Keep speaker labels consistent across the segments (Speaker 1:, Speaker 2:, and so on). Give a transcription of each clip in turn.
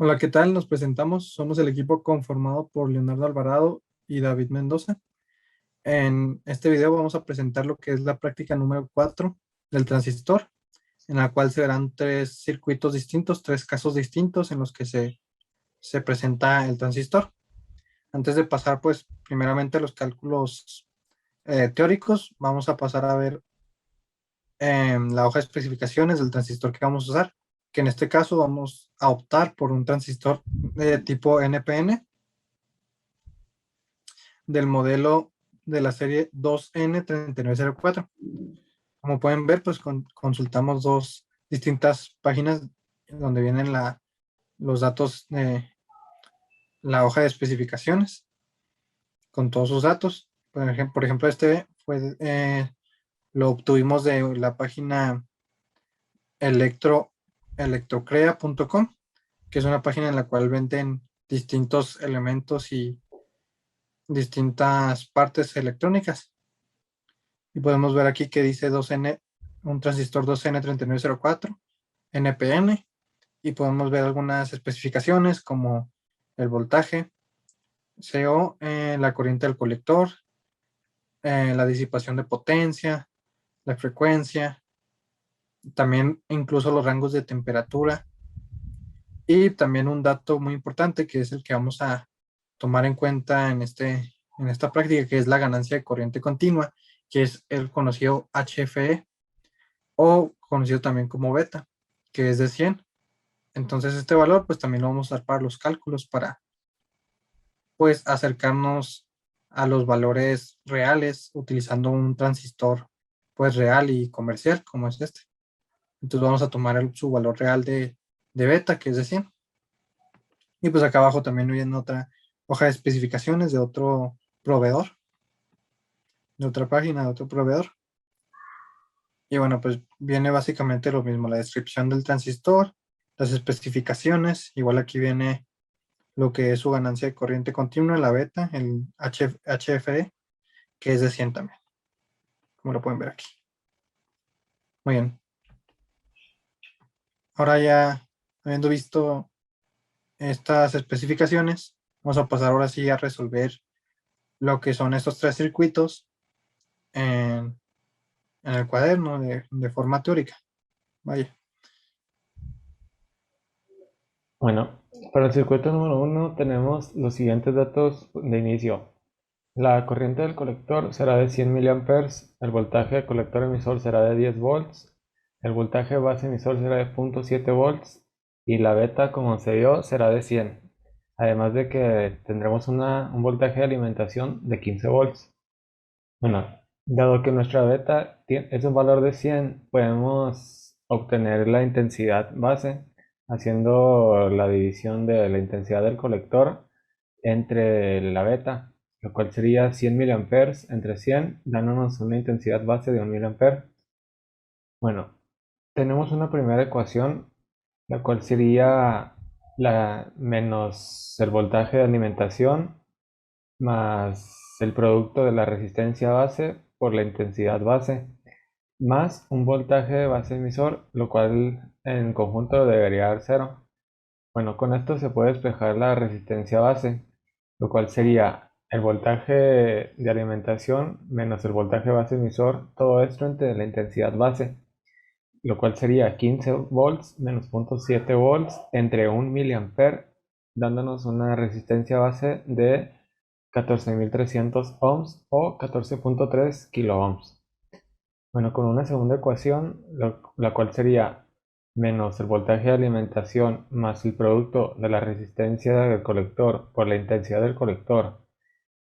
Speaker 1: Hola, ¿qué tal? Nos presentamos. Somos el equipo conformado por Leonardo Alvarado y David Mendoza. En este video vamos a presentar lo que es la práctica número 4 del transistor, en la cual se verán tres circuitos distintos, tres casos distintos en los que se presenta el transistor. Antes de pasar, pues, primeramente a los cálculos teóricos, vamos a pasar a ver la hoja de especificaciones del transistor que vamos a usar, que en este caso vamos a optar por un transistor de tipo NPN del modelo de la serie 2N3904. Como pueden ver, pues consultamos dos distintas páginas donde vienen los datos de la hoja de especificaciones con todos sus datos. Por ejemplo, lo obtuvimos de la página electrocrea.com, que es una página en la cual venden distintos elementos y distintas partes electrónicas. Y podemos ver aquí que dice 2N, un transistor 2N3904 NPN, y podemos ver algunas especificaciones como el voltaje, CO, la corriente del colector, la disipación de potencia, la frecuencia, también incluso los rangos de temperatura, y también un dato muy importante que es el que vamos a tomar en cuenta en esta práctica, que es la ganancia de corriente continua, que es el conocido HFE, o conocido también como beta, que es de 100. Entonces este valor pues también lo vamos a usar para los cálculos, para pues acercarnos a los valores reales utilizando un transistor pues real y comercial como es este. Entonces vamos a tomar su valor real de beta, que es de 100. Y pues acá abajo también viene otra hoja de especificaciones de otro proveedor, de otra página, de otro proveedor. Y bueno, pues viene básicamente lo mismo, la descripción del transistor, las especificaciones. Igual aquí viene lo que es su ganancia de corriente continua, la beta, el HFE, que es de 100 también, como lo pueden ver aquí. Muy bien. Ahora ya habiendo visto estas especificaciones, vamos a pasar ahora sí a resolver lo que son estos tres circuitos en, en el cuaderno de forma teórica. Vaya.
Speaker 2: Bueno, para el circuito número uno tenemos los siguientes datos de inicio. La corriente del colector será de 100 miliamperes, el voltaje del colector emisor será de 10 volts, el voltaje base emisor será de 0.7 volts y la beta, como se vio, será de 100. Además de que tendremos un voltaje de alimentación de 15 volts. Bueno, dado que nuestra beta es un valor de 100, podemos obtener la intensidad base haciendo la división de la intensidad del colector entre la beta, lo cual sería 100 miliamperes entre 100, dándonos una intensidad base de 1 miliampere. Bueno, tenemos una primera ecuación, la cual sería la menos el voltaje de alimentación más el producto de la resistencia base por la intensidad base, más un voltaje de base emisor, lo cual en conjunto debería dar cero. Bueno, con esto se puede despejar la resistencia base, lo cual sería el voltaje de alimentación menos el voltaje base emisor, todo esto entre la intensidad base, lo cual sería 15 volts menos 0.7 volts entre 1 miliampere, dándonos una resistencia base de 14.300 ohms o 14.3 kiloohms. Bueno, con una segunda ecuación, la cual sería menos el voltaje de alimentación más el producto de la resistencia del colector por la intensidad del colector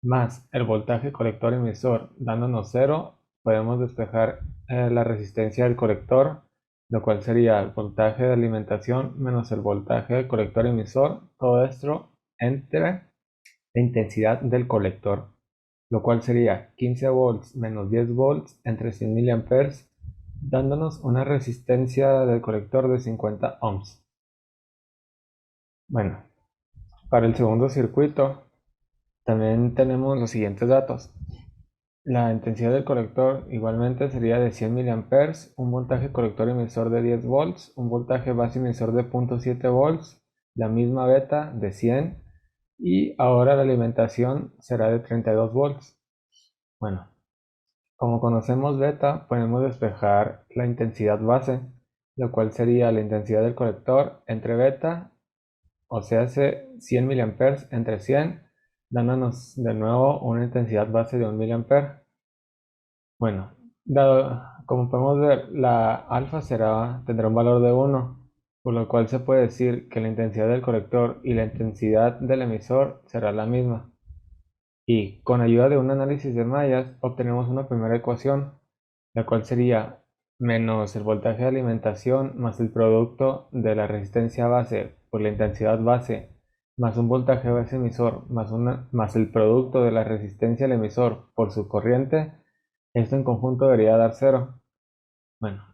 Speaker 2: más el voltaje colector emisor dándonos cero, podemos despejar la resistencia del colector, lo cual sería el voltaje de alimentación menos el voltaje del colector emisor, todo esto entre la intensidad del colector, lo cual sería 15 volts menos 10 volts entre 100 miliamperes, dándonos una resistencia del colector de 50 ohms. Bueno, para el segundo circuito también tenemos los siguientes datos. La intensidad del colector igualmente sería de 100 miliamperes, un voltaje colector emisor de 10 volts, un voltaje base emisor de 0.7 volts la misma beta de 100 y ahora la alimentación será de 32 volts. Bueno, como conocemos beta, podemos despejar la intensidad base, lo cual sería la intensidad del colector entre beta, o sea, hace 100 mA entre 100, dándonos de nuevo una intensidad base de 1 mA. Bueno, como podemos ver, la alfa tendrá un valor de 1, por lo cual se puede decir que la intensidad del colector y la intensidad del emisor será la misma. Y con ayuda de un análisis de mallas obtenemos una primera ecuación, la cual sería menos el voltaje de alimentación más el producto de la resistencia base por la intensidad base más un voltaje base emisor más el producto de la resistencia al emisor por su corriente. Esto en conjunto debería dar cero. Bueno,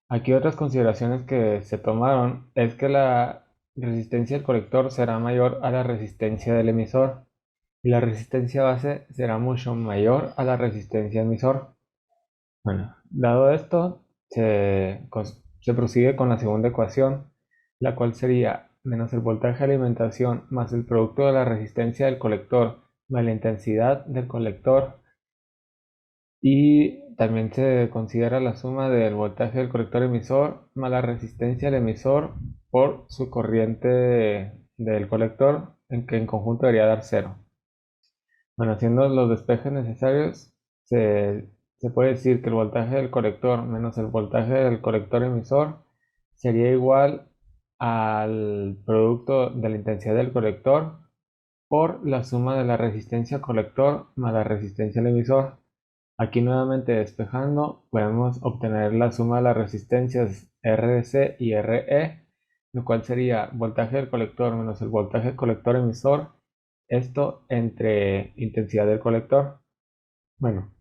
Speaker 2: aquí otras consideraciones que se tomaron es que la resistencia del colector será mayor a la resistencia del emisor y la resistencia base será mucho mayor a la resistencia emisor. Bueno, dado esto, se prosigue con la segunda ecuación, la cual sería menos el voltaje de alimentación más el producto de la resistencia del colector más la intensidad del colector, y también se considera la suma del voltaje del colector emisor más la resistencia del emisor por su corriente del colector, en que en conjunto debería dar cero. Bueno, haciendo los despejes necesarios, se, se puede decir que el voltaje del colector menos el voltaje del colector emisor sería igual al producto de la intensidad del colector por la suma de la resistencia colector más la resistencia al emisor. Aquí nuevamente despejando, podemos obtener la suma de las resistencias RC y RE, lo cual sería voltaje del colector menos el voltaje del colector emisor, esto entre intensidad del colector. Bueno,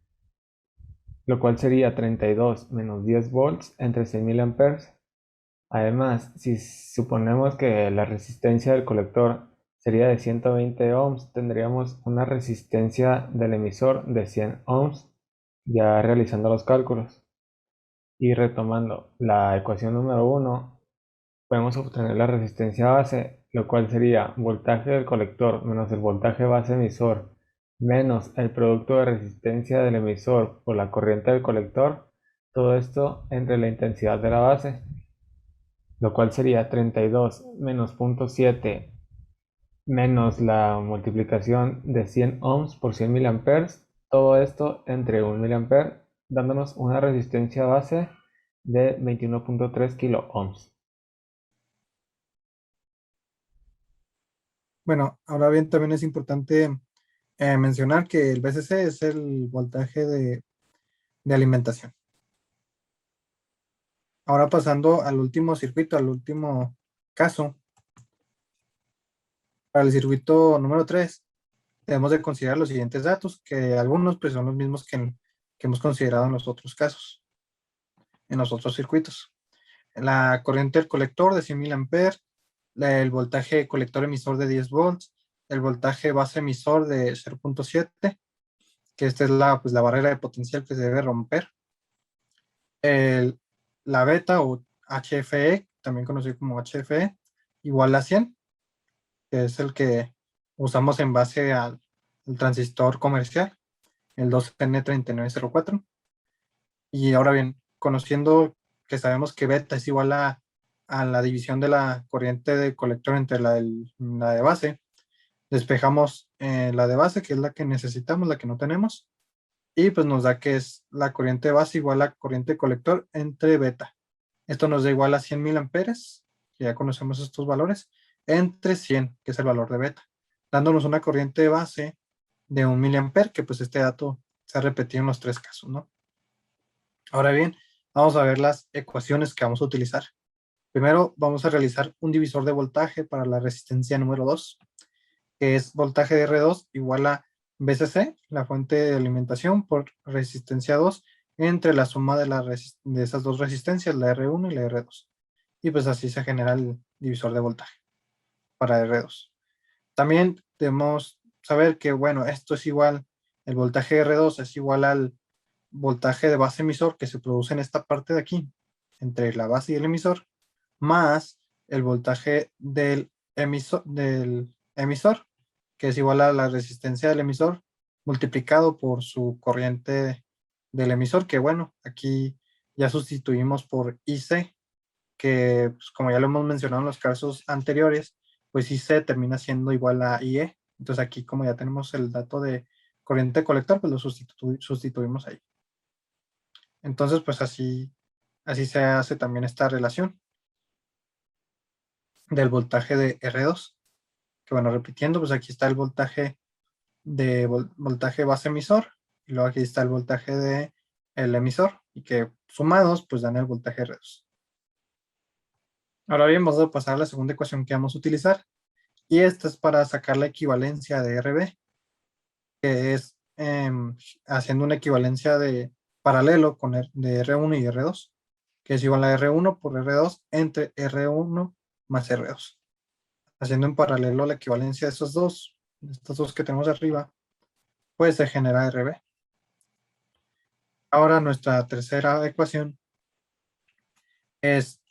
Speaker 2: lo cual sería 32 menos 10 volts entre 100 mA. Además, si suponemos que la resistencia del colector sería de 120 ohms, tendríamos una resistencia del emisor de 100 ohms, ya realizando los cálculos. Y retomando la ecuación número 1, podemos obtener la resistencia base, lo cual sería voltaje del colector menos el voltaje base emisor menos el producto de resistencia del emisor por la corriente del colector, todo esto entre la intensidad de la base, lo cual sería 32 menos 0.7 menos la multiplicación de 100 ohms por 100 miliamperes, todo esto entre 1 miliampere, dándonos una resistencia base de 21.3 kilo ohms.
Speaker 1: Bueno, ahora bien, también es importante mencionar que el VCC es el voltaje de alimentación. Ahora pasando al último circuito, al último caso, para el circuito número 3, debemos de considerar los siguientes datos, que algunos pues, son los mismos que hemos considerado en los otros casos, en los otros circuitos. La corriente del colector de 100 miliamperes, el voltaje colector emisor de 10 volts, el voltaje base emisor de 0.7, que esta es pues, la barrera de potencial que se debe romper. La beta o HFE, también conocido como HFE, igual a 100, que es el que usamos en base al transistor comercial, el 2N3904. Y ahora bien, conociendo que sabemos que beta es igual a la división de la corriente de colector entre la de base, despejamos la de base, que es la que necesitamos, la que no tenemos, y pues nos da que es la corriente base igual a corriente colector entre beta. Esto nos da igual a 100 mil amperes, que ya conocemos estos valores, entre 100, que es el valor de beta, dándonos una corriente base de 1 miliamper, que pues este dato se ha repetido en los tres casos, ¿no? Ahora bien, vamos a ver las ecuaciones que vamos a utilizar. Primero vamos a realizar un divisor de voltaje para la resistencia número 2, que es voltaje de R2 igual a VCC, la fuente de alimentación, por resistencia 2, entre la suma de esas dos resistencias, la R1 y la R2. Y pues así se genera el divisor de voltaje para R2. También debemos saber que, bueno, esto es igual, el voltaje R2 es igual al voltaje de base emisor que se produce en esta parte de aquí, entre la base y el emisor, más el voltaje del del emisor, que es igual a la resistencia del emisor multiplicado por su corriente del emisor, que bueno, aquí ya sustituimos por IC, que pues, como ya lo hemos mencionado en los casos anteriores, pues IC termina siendo igual a IE. Entonces aquí como ya tenemos el dato de corriente colector, pues lo sustituimos ahí. Entonces pues así se hace también esta relación del voltaje de R2. Que bueno, repitiendo, pues aquí está el voltaje de voltaje base emisor y luego aquí está el voltaje de el emisor y que sumados pues dan el voltaje R2. Ahora bien, vamos a pasar a la segunda ecuación que vamos a utilizar y esta es para sacar la equivalencia de RB, que es haciendo una equivalencia de paralelo con de R1 y R2, que es igual a R1 por R2 entre R1 más R2. Haciendo en paralelo la equivalencia de estos dos que tenemos arriba, pues se genera RB. Ahora nuestra tercera ecuación es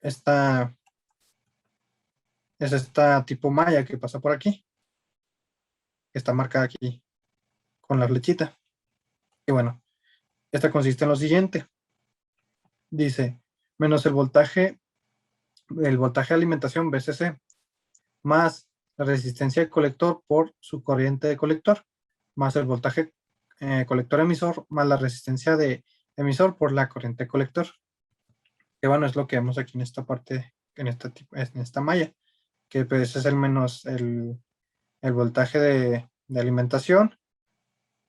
Speaker 1: esta, esta tipo malla que pasa por aquí, que está marcada aquí con la flechita. Y bueno, esta consiste en lo siguiente. Dice, menos el voltaje de alimentación VCC, más la resistencia de colector por su corriente de colector, más el voltaje colector emisor, más la resistencia de emisor por la corriente colector. Que bueno, es lo que vemos aquí en esta parte, en esta malla, que pues es el menos el voltaje de alimentación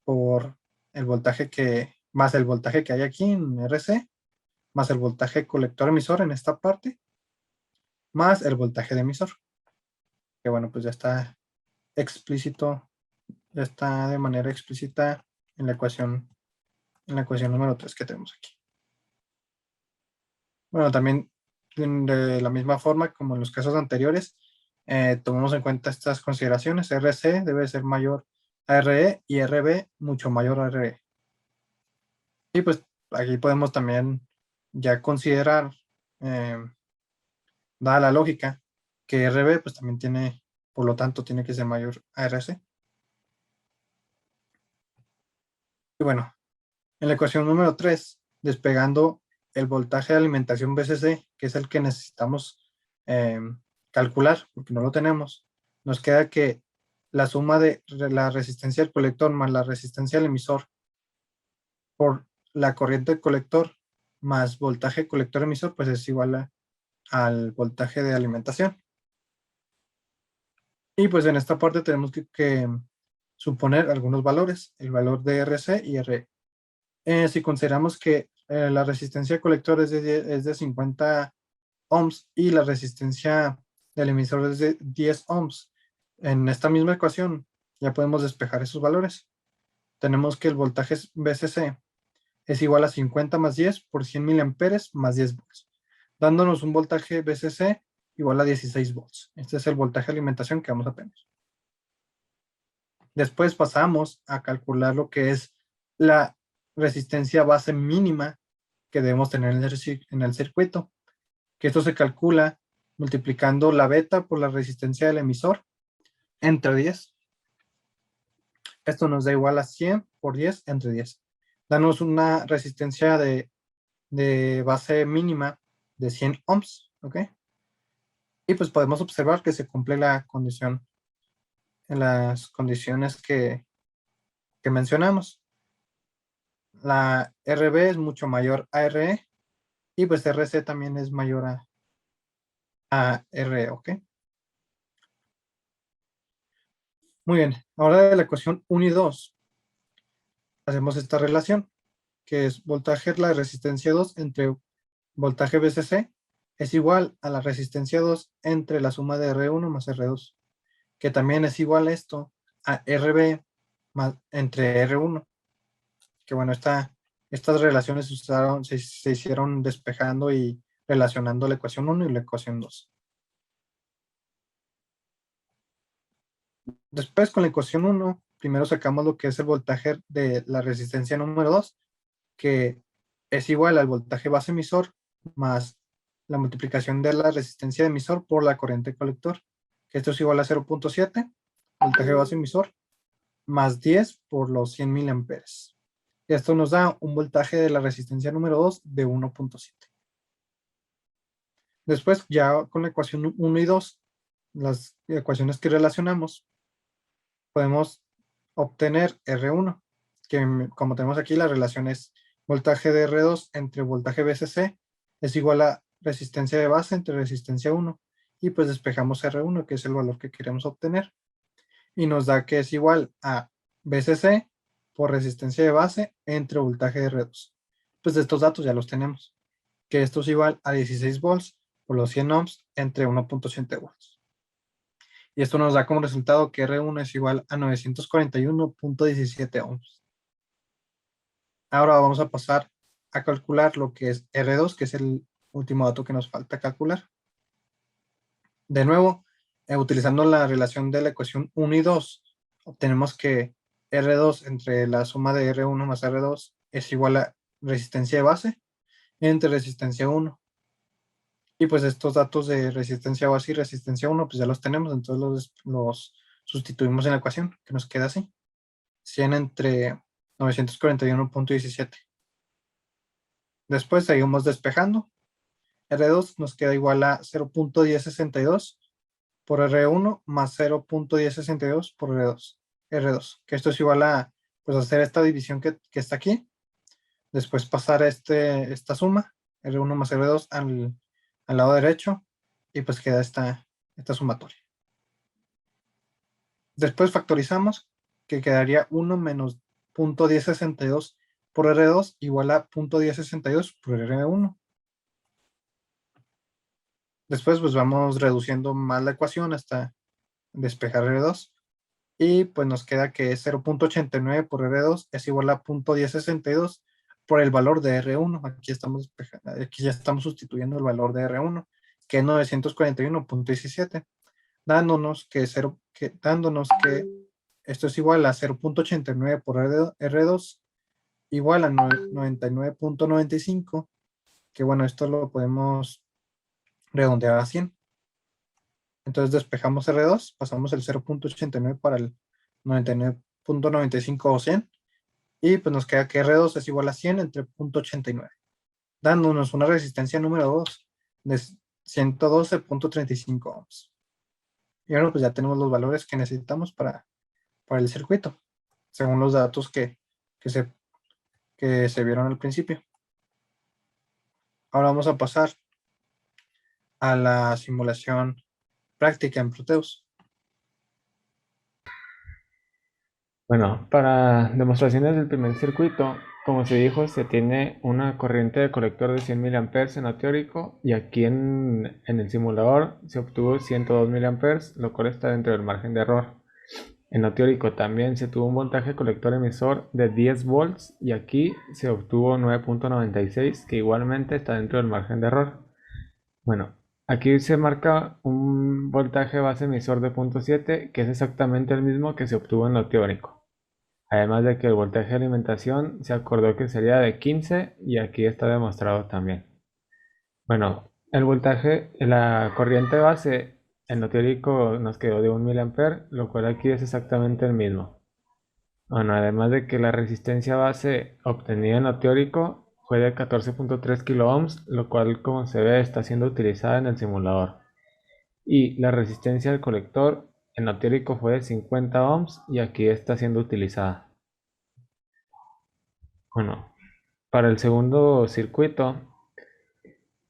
Speaker 1: por el voltaje más el voltaje que hay aquí en RC, más el voltaje colector emisor en esta parte, más el voltaje de emisor. Que bueno, pues ya está explícito, ya está de manera explícita en la ecuación número 3 que tenemos aquí. Bueno, también de la misma forma como en los casos anteriores, tomamos en cuenta estas consideraciones. RC debe ser mayor a RE y RB mucho mayor a RE. Y pues aquí podemos también ya considerar, dada la lógica, que RB pues también tiene, por lo tanto, tiene que ser mayor a RC. Y bueno, en la ecuación número 3, despegando el voltaje de alimentación VCC, que es el que necesitamos calcular, porque no lo tenemos, nos queda que la suma de la resistencia del colector más la resistencia del emisor por la corriente del colector más voltaje colector emisor, pues es igual al voltaje de alimentación. Y pues en esta parte tenemos que suponer algunos valores, el valor de RC y RE. Si consideramos que la resistencia colector es de 50 ohms y la resistencia del emisor es de 10 ohms, en esta misma ecuación ya podemos despejar esos valores. Tenemos que el voltaje VCC es igual a 50 más 10 por 100 miliamperes más 10 volts, dándonos un voltaje VCC igual a 16 volts. Este es el voltaje de alimentación que vamos a tener. Después pasamos a calcular lo que es la resistencia base mínima que debemos tener en el circuito, que esto se calcula multiplicando la beta por la resistencia del emisor entre 10. Esto nos da igual a 100 por 10 entre 10. Danos una resistencia de base mínima de 100 ohms, ¿ok? Y pues podemos observar que se cumple la condición en las condiciones que mencionamos. La RB es mucho mayor a RE y pues RC también es mayor a RE, ¿ok? Muy bien, ahora de la ecuación 1 y 2 hacemos esta relación, que es voltaje la resistencia 2 entre voltaje VCC es igual a la resistencia 2 entre la suma de R1 más R2, que también es igual a esto a RB más, entre R1, que bueno, estas relaciones se hicieron despejando y relacionando la ecuación 1 y la ecuación 2. Después con la ecuación 1, primero sacamos lo que es el voltaje de la resistencia número 2, que es igual al voltaje base emisor más la multiplicación de la resistencia de emisor por la corriente colector, que esto es igual a 0.7, voltaje base emisor, más 10 por los 100 miliamperes. Y esto nos da un voltaje de la resistencia número 2 de 1.7. Después, ya con la ecuación 1 y 2, las ecuaciones que relacionamos, podemos obtener R1, que como tenemos aquí, la relación es voltaje de R2 entre voltaje VCC es igual a resistencia de base entre resistencia 1. Y pues despejamos R1, que es el valor que queremos obtener. Y nos da que es igual a VCC por resistencia de base entre voltaje de R2. Pues estos datos ya los tenemos, que esto es igual a 16 volts por los 100 ohms entre 1.7 volts. Y esto nos da como resultado que R1 es igual a 941.17 ohms. Ahora vamos a pasar a calcular lo que es R2, que es el último dato que nos falta calcular. De nuevo, utilizando la relación de la ecuación 1 y 2, obtenemos que R2 entre la suma de R1 más R2 es igual a resistencia de base entre resistencia 1. Y pues estos datos de resistencia base y resistencia 1 pues ya los tenemos, entonces los sustituimos en la ecuación, que nos queda así. 100 entre 941.17. Después seguimos despejando. R2 nos queda igual a 0.1062 por R1 más 0.1062 por R2, que esto es igual a pues hacer esta división que está aquí, después pasar esta suma, R1 más R2 al lado derecho, y pues queda esta sumatoria. Después factorizamos, que quedaría 1 menos 0.1062 por R2 igual a 0.1062 por R1. Después pues vamos reduciendo más la ecuación hasta despejar R2. Y pues nos queda que 0.89 por R2 es igual a 0.1062 por el valor de R1. Aquí ya estamos sustituyendo el valor de R1, que es 941.17, dándonos que esto es igual a 0.89 por R2 igual a 99.95, que bueno, esto lo podemos redondear a 100. Entonces despejamos R2, pasamos el 0.89 para el 99.95 o 100, y pues nos queda que R2 es igual a 100 entre 0.89, dándonos una resistencia número 2 de 112.35 ohms. Y ahora pues ya tenemos los valores que necesitamos para el circuito, según los datos que se vieron al principio. Ahora vamos a pasar a la simulación práctica en Proteus.
Speaker 2: Bueno, para demostraciones del primer circuito, como se dijo, se tiene una corriente de colector de 100 miliamperes en lo teórico y aquí en el simulador se obtuvo 102 miliamperes, lo cual está dentro del margen de error. En lo teórico también se tuvo un voltaje colector emisor de 10 volts y aquí se obtuvo 9.96, que igualmente está dentro del margen de error. Bueno, aquí se marca un voltaje base emisor de 0.7, que es exactamente el mismo que se obtuvo en lo teórico. Además de que el voltaje de alimentación se acordó que sería de 15 y aquí está demostrado también. Bueno, la corriente base en lo teórico nos quedó de 1 miliampere, lo cual aquí es exactamente el mismo. Bueno, además de que la resistencia base obtenida en lo teórico fue de 14.3 kilo ohms, lo cual como se ve está siendo utilizada en el simulador. Y la resistencia del colector en lo teórico fue de 50 ohms y aquí está siendo utilizada. Bueno, para el segundo circuito,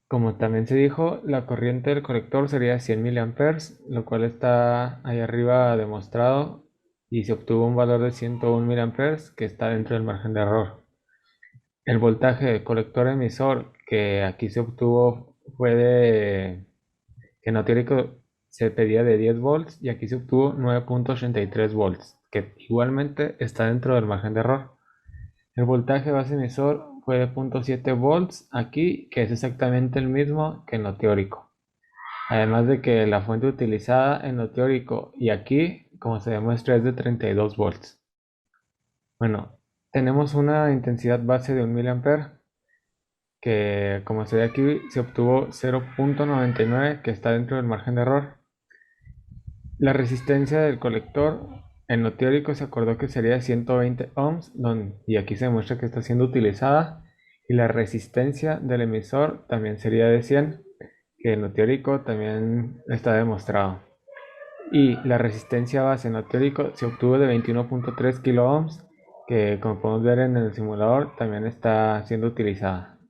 Speaker 2: como también se dijo, la corriente del colector sería 100 miliamperes, lo cual está ahí arriba demostrado y se obtuvo un valor de 101 miliamperes que está dentro del margen de error. El voltaje del colector emisor que aquí se obtuvo fue que en lo teórico se pedía de 10 volts y aquí se obtuvo 9.83 volts, que igualmente está dentro del margen de error. El voltaje base emisor fue de 0.7 volts aquí, que es exactamente el mismo que en lo teórico. Además de que la fuente utilizada en lo teórico y aquí, como se demuestra, es de 32 volts. Bueno, tenemos una intensidad base de 1 miliampere que como se ve aquí se obtuvo 0.99, que está dentro del margen de error. La resistencia del colector en lo teórico se acordó que sería de 120 ohms, y aquí se demuestra que está siendo utilizada. Y la resistencia del emisor también sería de 100, que en lo teórico también está demostrado. Y la resistencia base en lo teórico se obtuvo de 21.3 kilo ohms, que como podemos ver en el simulador también está siendo utilizada.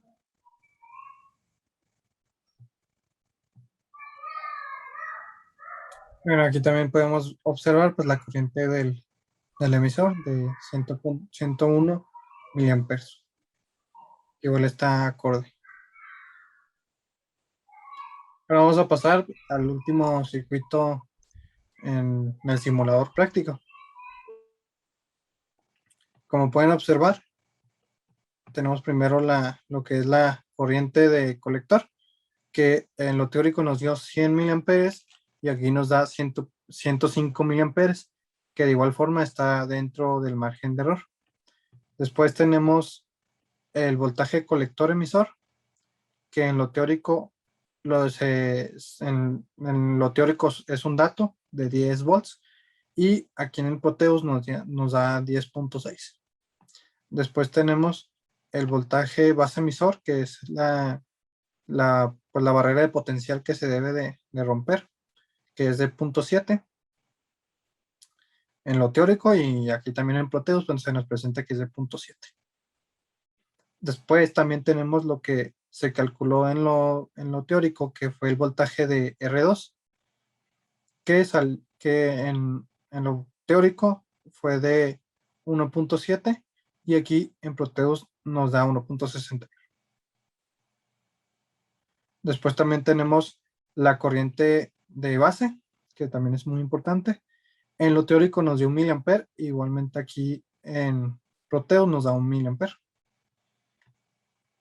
Speaker 1: Bueno, aquí también podemos observar pues la corriente del emisor de 101 miliamperes. Igual está acorde. Ahora vamos a pasar al último circuito en el simulador práctico. Como pueden observar, tenemos primero lo que es la corriente de colector, que en lo teórico nos dio 100 miliamperes y aquí nos da 105 miliamperes, que de igual forma está dentro del margen de error. Después tenemos el voltaje colector emisor, que en lo teórico, en lo teórico es un dato de 10 volts y aquí en el Proteus nos da 10.6. Después tenemos el voltaje base emisor, que es pues la barrera de potencial que se debe de romper, que es de 0.7 en lo teórico, y aquí también en Proteus pues, se nos presenta que es de 0.7. Después también tenemos lo que se calculó en lo teórico, que fue el voltaje de R2, que en lo teórico fue de 1.7 y aquí en Proteus nos da 1.60. Después también tenemos la corriente de base, que también es muy importante. En lo teórico nos dio 1 miliamper, igualmente aquí en Proteus nos da 1 miliamper.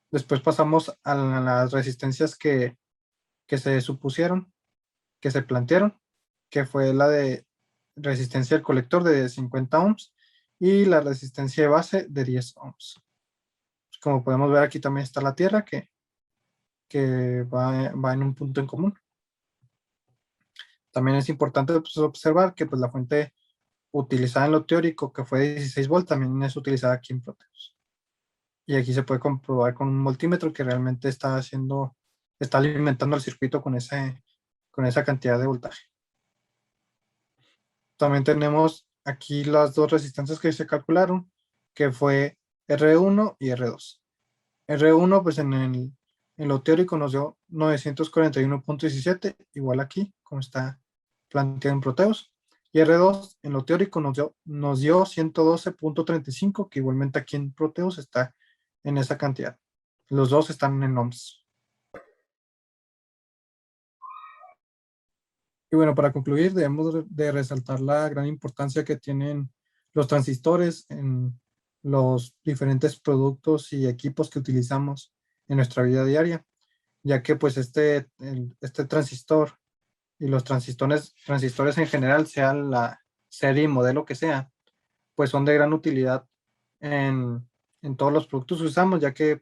Speaker 1: Después pasamos a las resistencias que se supusieron, que se plantearon, que fue la de resistencia del colector de 50 ohms y la resistencia de base de 10 ohms. Como podemos ver, aquí también está la tierra que va en un punto en común. También es importante pues, observar que pues, la fuente utilizada en lo teórico, que fue de 16 volts, también es utilizada aquí en Proteus. Y aquí se puede comprobar con un multímetro que realmente está alimentando el circuito con esa cantidad de voltaje. También tenemos aquí las dos resistencias que se calcularon, que fue R1 y R2. R1, pues en lo teórico nos dio 941.17, igual aquí, como está planteado en Proteus. Y R2 en lo teórico nos dio 112.35, que igualmente aquí en Proteus está en esa cantidad. Los dos están en ohms. Y bueno, para concluir, debemos de resaltar la gran importancia que tienen los transistores en los diferentes productos y equipos que utilizamos en nuestra vida diaria, ya que pues este transistor y los transistores en general, sea la serie y modelo que sea, pues son de gran utilidad en todos los productos que usamos, ya que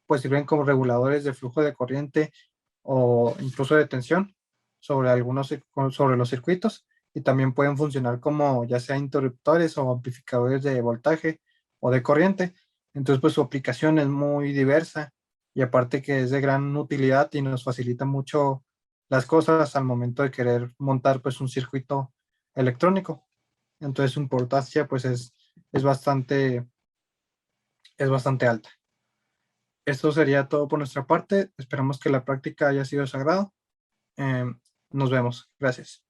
Speaker 1: pues sirven como reguladores de flujo de corriente o incluso de tensión sobre los circuitos, y también pueden funcionar como ya sea interruptores o amplificadores de voltaje o de corriente. Entonces pues su aplicación es muy diversa y aparte que es de gran utilidad y nos facilita mucho las cosas al momento de querer montar pues un circuito electrónico. Entonces su importancia pues es bastante, es bastante alta. Esto sería todo por nuestra parte. Esperamos que la práctica haya sido de su agrado. Nos vemos. Gracias.